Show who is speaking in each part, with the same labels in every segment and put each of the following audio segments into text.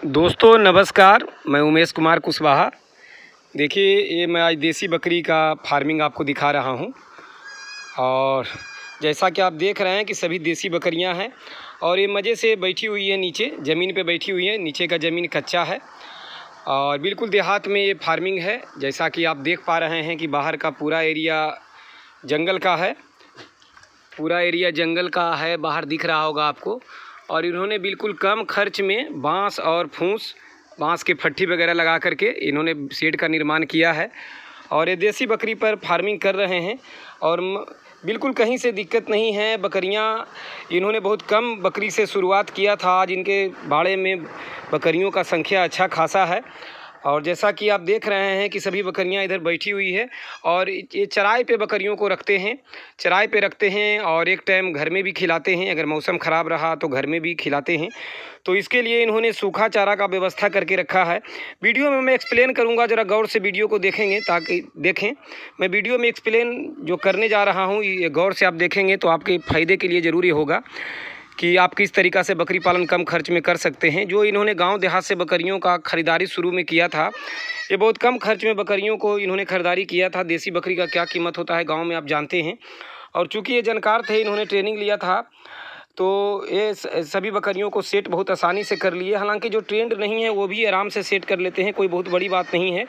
Speaker 1: दोस्तों नमस्कार, मैं उमेश कुमार कुशवाहा। देखिए ये मैं आज देसी बकरी का फार्मिंग आपको दिखा रहा हूं और जैसा कि आप देख रहे हैं कि सभी देसी बकरियां हैं और ये मज़े से बैठी हुई है, नीचे ज़मीन पे बैठी हुई है। नीचे का ज़मीन कच्चा है और बिल्कुल देहात में ये फार्मिंग है। जैसा कि आप देख पा रहे हैं कि बाहर का पूरा एरिया जंगल का है, पूरा एरिया जंगल का है, बाहर दिख रहा होगा आपको। और इन्होंने बिल्कुल कम खर्च में बांस और फूंस, बांस के फट्टी वगैरह लगा करके इन्होंने शेड का निर्माण किया है और ये देसी बकरी पर फार्मिंग कर रहे हैं और बिल्कुल कहीं से दिक्कत नहीं है। बकरियां इन्होंने बहुत कम बकरी से शुरुआत किया था। आज इनके बाड़े में बकरियों का संख्या अच्छा खासा है और जैसा कि आप देख रहे हैं कि सभी बकरियां इधर बैठी हुई है और ये चराई पे बकरियों को रखते हैं, चराई पे रखते हैं और एक टाइम घर में भी खिलाते हैं। अगर मौसम ख़राब रहा तो घर में भी खिलाते हैं। तो इसके लिए इन्होंने सूखा चारा का व्यवस्था करके रखा है। वीडियो में मैं एक्सप्लेन करूंगा, ज़रा गौर से वीडियो को देखेंगे ताकि देखें। मैं वीडियो में एक्सप्लेन जो करने जा रहा हूँ ये गौर से आप देखेंगे तो आपके फ़ायदे के लिए ज़रूरी होगा कि आप किस तरीक़ा से बकरी पालन कम खर्च में कर सकते हैं। जो इन्होंने गांव देहात से बकरियों का ख़रीदारी शुरू में किया था, ये बहुत कम खर्च में बकरियों को इन्होंने ख़रीदारी किया था। देसी बकरी का क्या कीमत होता है गांव में आप जानते हैं। और चूँकि ये जानकार थे, इन्होंने ट्रेनिंग लिया था, तो ये सभी बकरियों को सेट बहुत आसानी से कर लिए। हालांकि जो ट्रेंड नहीं है वो भी आराम से सेट कर लेते हैं, कोई बहुत बड़ी बात नहीं है।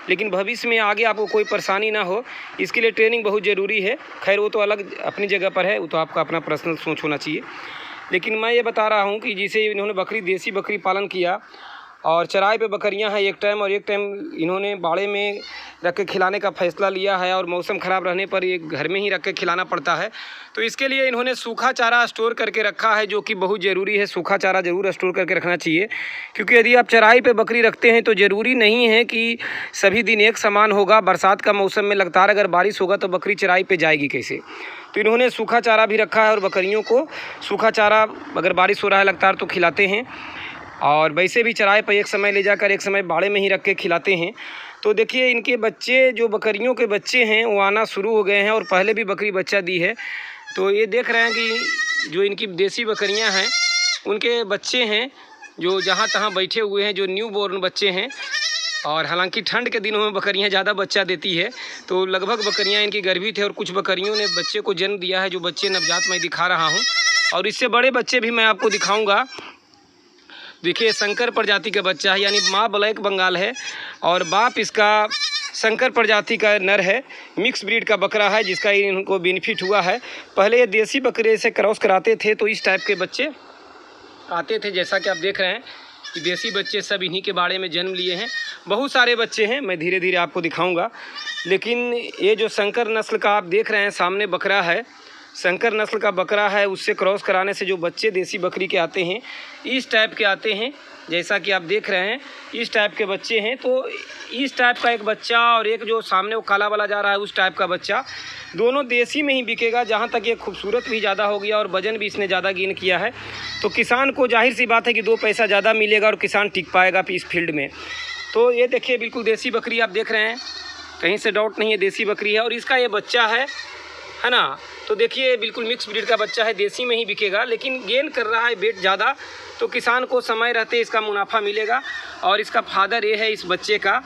Speaker 1: लेकिन भविष्य में आगे आपको कोई परेशानी ना हो, इसके लिए ट्रेनिंग बहुत ज़रूरी है। खैर वो तो अलग अपनी जगह पर है, वो तो आपका अपना पर्सनल सोच होना चाहिए। लेकिन मैं ये बता रहा हूँ कि जिसे इन्होंने देसी बकरी पालन किया और चराई पे बकरियां हैं एक टाइम, और एक टाइम इन्होंने बाड़े में रख के खिलाने का फ़ैसला लिया है और मौसम ख़राब रहने पर ये घर में ही रख के खिलाना पड़ता है। तो इसके लिए इन्होंने सूखा चारा स्टोर करके रखा है, जो कि बहुत ज़रूरी है। सूखा चारा ज़रूर स्टोर करके रखना चाहिए, क्योंकि यदि आप चराई पे बकरी रखते हैं तो ज़रूरी नहीं है कि सभी दिन एक समान होगा। बरसात का मौसम में लगातार अगर बारिश होगा तो बकरी चराई पे जाएगी कैसे। तो इन्होंने सूखा चारा भी रखा है और बकरियों को सूखा चारा अगर बारिश हो रहा है लगातार तो खिलाते हैं और वैसे भी चराई पर एक समय ले जाकर एक समय बाड़े में ही रख के खिलाते हैं। तो देखिए इनके बच्चे, जो बकरियों के बच्चे हैं वो आना शुरू हो गए हैं और पहले भी बकरी बच्चा दी है। तो ये देख रहे हैं कि जो इनकी देसी बकरियां हैं उनके बच्चे हैं जो जहां तहां बैठे हुए हैं, जो न्यू बोर्न बच्चे हैं। और हालांकि ठंड के दिनों में बकरियां ज़्यादा बच्चा देती है, तो लगभग बकरियां इनकी गर्भित है और कुछ बकरियों ने बच्चे को जन्म दिया है। जो बच्चे नवजात मैं दिखा रहा हूं और इससे बड़े बच्चे भी मैं आपको दिखाऊंगा। देखिए शंकर प्रजाति का बच्चा है, यानी माँ ब्लैक बंगाल है और बाप इसका शंकर प्रजाति का नर है। मिक्स ब्रीड का बकरा है जिसका इनको बेनिफिट हुआ है। पहले ये देसी बकरे से क्रॉस कराते थे तो इस टाइप के बच्चे आते थे। जैसा कि आप देख रहे हैं कि देसी बच्चे सब इन्हीं के बाड़े में जन्म लिए हैं। बहुत सारे बच्चे हैं, मैं धीरे धीरे आपको दिखाऊंगा। लेकिन ये जो शंकर नस्ल का आप देख रहे हैं सामने बकरा है, शंकर नस्ल का बकरा है, उससे क्रॉस कराने से जो बच्चे देसी बकरी के आते हैं इस टाइप के आते हैं। जैसा कि आप देख रहे हैं इस टाइप के बच्चे हैं। तो इस टाइप का एक बच्चा और एक जो सामने वो काला वाला जा रहा है उस टाइप का बच्चा, दोनों देसी में ही बिकेगा। जहाँ तक ये खूबसूरत भी ज़्यादा हो गया और वजन भी इसने ज़्यादा गेन किया है, तो किसान को जाहिर सी बात है कि 2 पैसा ज़्यादा मिलेगा और किसान टिक पाएगा इस फील्ड में। तो ये देखिए बिल्कुल देसी बकरी आप देख रहे हैं, कहीं से डाउट नहीं है देसी बकरी है। और इसका ये बच्चा है ना, तो देखिए बिल्कुल मिक्स ब्रीड का बच्चा है, देसी में ही बिकेगा। लेकिन गेन कर रहा है वेट ज़्यादा, तो किसान को समय रहते इसका मुनाफा मिलेगा। और इसका फादर ये है, इस बच्चे का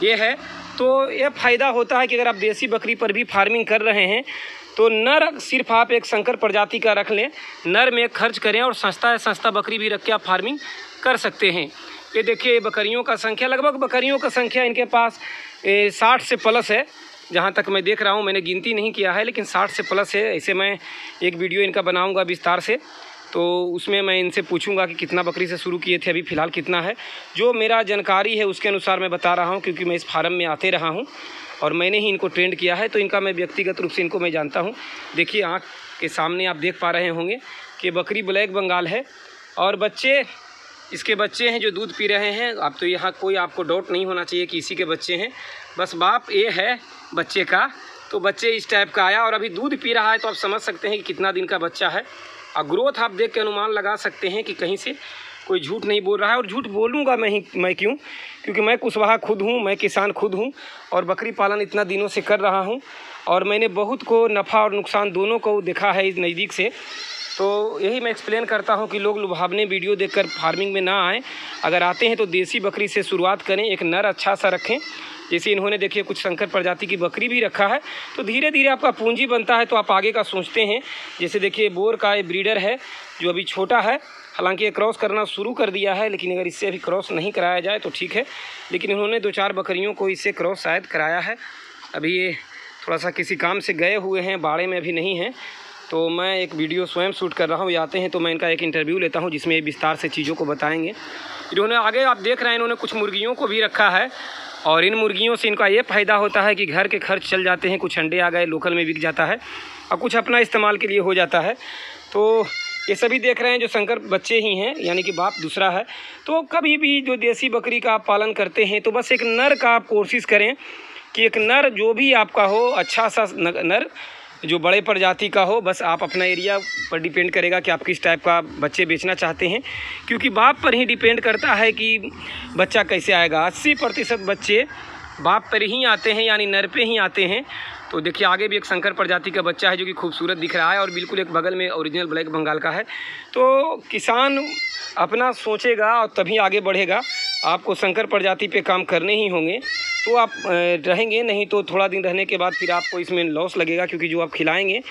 Speaker 1: ये है। तो ये फ़ायदा होता है कि अगर आप देसी बकरी पर भी फार्मिंग कर रहे हैं तो नर सिर्फ आप एक शंकर प्रजाति का रख लें, नर में खर्च करें और सस्ता बकरी भी रख के आप फार्मिंग कर सकते हैं। ये देखिए बकरियों का संख्या, लगभग बकरियों का संख्या इनके पास 60 से प्लस है। जहाँ तक मैं देख रहा हूँ, मैंने गिनती नहीं किया है लेकिन 60 से प्लस है। ऐसे मैं एक वीडियो इनका बनाऊँगा विस्तार से, तो उसमें मैं इनसे पूछूंगा कि कितना बकरी से शुरू किए थे, अभी फ़िलहाल कितना है। जो मेरा जानकारी है उसके अनुसार मैं बता रहा हूं, क्योंकि मैं इस फार्म में आते रहा हूं और मैंने ही इनको ट्रेंड किया है। तो इनका मैं व्यक्तिगत रूप से इनको मैं जानता हूं। देखिए आँख के सामने आप देख पा रहे होंगे कि बकरी ब्लैक बंगाल है और बच्चे इसके बच्चे हैं जो दूध पी रहे हैं। अब तो यहाँ कोई आपको डाउट नहीं होना चाहिए कि इसी के बच्चे हैं, बस बाप ये है बच्चे का। तो बच्चे इस टाइप का आया और अभी दूध पी रहा है, तो आप समझ सकते हैं कि कितना दिन का बच्चा है। और ग्रोथ आप देख के अनुमान लगा सकते हैं कि कहीं से कोई झूठ नहीं बोल रहा है। और झूठ बोलूँगा मैं क्यों, क्योंकि मैं कुशवाहा खुद हूँ, मैं किसान खुद हूँ और बकरी पालन इतना दिनों से कर रहा हूँ और मैंने बहुत को नफ़ा और नुकसान दोनों को देखा है इस नज़दीक से। तो यही मैं एक्सप्लेन करता हूं कि लोग लुभावने वीडियो देखकर फार्मिंग में ना आएँ। अगर आते हैं तो देसी बकरी से शुरुआत करें, एक नर अच्छा सा रखें। जैसे इन्होंने देखिए कुछ शंकर प्रजाति की बकरी भी रखा है, तो धीरे धीरे आपका पूंजी बनता है तो आप आगे का सोचते हैं। जैसे देखिए बोर का ये ब्रीडर है जो अभी छोटा है, हालांकि ये क्रॉस करना शुरू कर दिया है, लेकिन अगर इससे अभी क्रॉस नहीं कराया जाए तो ठीक है। लेकिन इन्होंने 2-4 बकरियों को इससे क्रॉस शायद कराया है। अभी ये थोड़ा सा किसी काम से गए हुए हैं, बाड़े में अभी नहीं हैं, तो मैं एक वीडियो स्वयं शूट कर रहा हूँ। ये आते हैं तो मैं इनका एक इंटरव्यू लेता हूँ जिसमें विस्तार से चीज़ों को बताएंगे। इन्होंने आगे आप देख रहे हैं इन्होंने कुछ मुर्गियों को भी रखा है, और इन मुर्गियों से इनका ये फ़ायदा होता है कि घर के खर्च चल जाते हैं। कुछ अंडे आ गए, लोकल में बिक जाता है, और कुछ अपना इस्तेमाल के लिए हो जाता है। तो ये सभी देख रहे हैं जो शंकर बच्चे ही हैं, यानी कि बाप दूसरा है। तो कभी भी जो देसी बकरी का आप पालन करते हैं तो बस एक नर का आप कोशिश करें कि एक नर जो भी आपका हो, अच्छा सा नर जो बड़े प्रजाति का हो। बस आप अपना एरिया पर डिपेंड करेगा कि आप किस टाइप का बच्चे बेचना चाहते हैं, क्योंकि बाप पर ही डिपेंड करता है कि बच्चा कैसे आएगा। 80% बच्चे बाप पर ही आते हैं, यानी नर पे ही आते हैं। तो देखिए आगे भी एक शंकर प्रजाति का बच्चा है जो कि खूबसूरत दिख रहा है, और बिल्कुल एक बगल में ओरिजिनल ब्लैक बंगाल का है। तो किसान अपना सोचेगा और तभी आगे बढ़ेगा। आपको शंकर प्रजाति पे काम करने ही होंगे तो आप रहेंगे, नहीं तो थोड़ा दिन रहने के बाद फिर आपको इसमें लॉस लगेगा, क्योंकि जो आप खिलाएंगे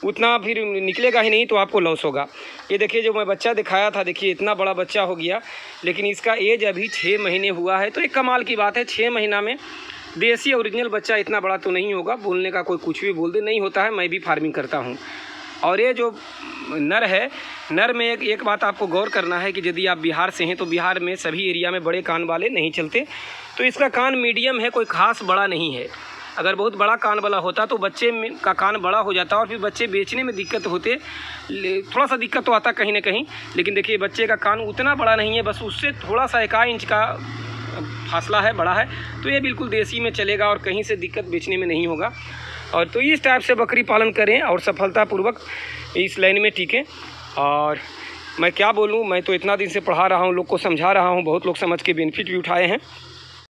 Speaker 1: उतना फिर निकलेगा ही नहीं, तो आपको लॉस होगा। ये देखिए जो मैं बच्चा दिखाया था, देखिए इतना बड़ा बच्चा हो गया, लेकिन इसका एज अभी 6 महीने हुआ है। तो एक कमाल की बात है, 6 महीना में देसी ओरिजिनल बच्चा इतना बड़ा तो नहीं होगा। बोलने का कोई कुछ भी बोल दे, नहीं होता है, मैं भी फार्मिंग करता हूँ। और ये जो नर है, नर में एक बात आपको गौर करना है कि यदि आप बिहार से हैं तो बिहार में सभी एरिया में बड़े कान वाले नहीं चलते। तो इसका कान मीडियम है, कोई ख़ास बड़ा नहीं है। अगर बहुत बड़ा कान वाला होता तो बच्चे का कान बड़ा हो जाता और फिर बच्चे बेचने में दिक्कत होते, थोड़ा सा दिक्कत तो आता कहीं ना कहीं। लेकिन देखिए बच्चे का कान उतना बड़ा नहीं है, बस उससे थोड़ा सा 1 इंच का फासला है, बड़ा है। तो ये बिल्कुल देसी में चलेगा और कहीं से दिक्कत बेचने में नहीं होगा। और तो इस टाइप से बकरी पालन करें और सफलतापूर्वक इस लाइन में टिकें। और मैं क्या बोलूं, मैं तो इतना दिन से पढ़ा रहा हूं, लोग को समझा रहा हूं, बहुत लोग समझ के बेनिफिट भी उठाए हैं।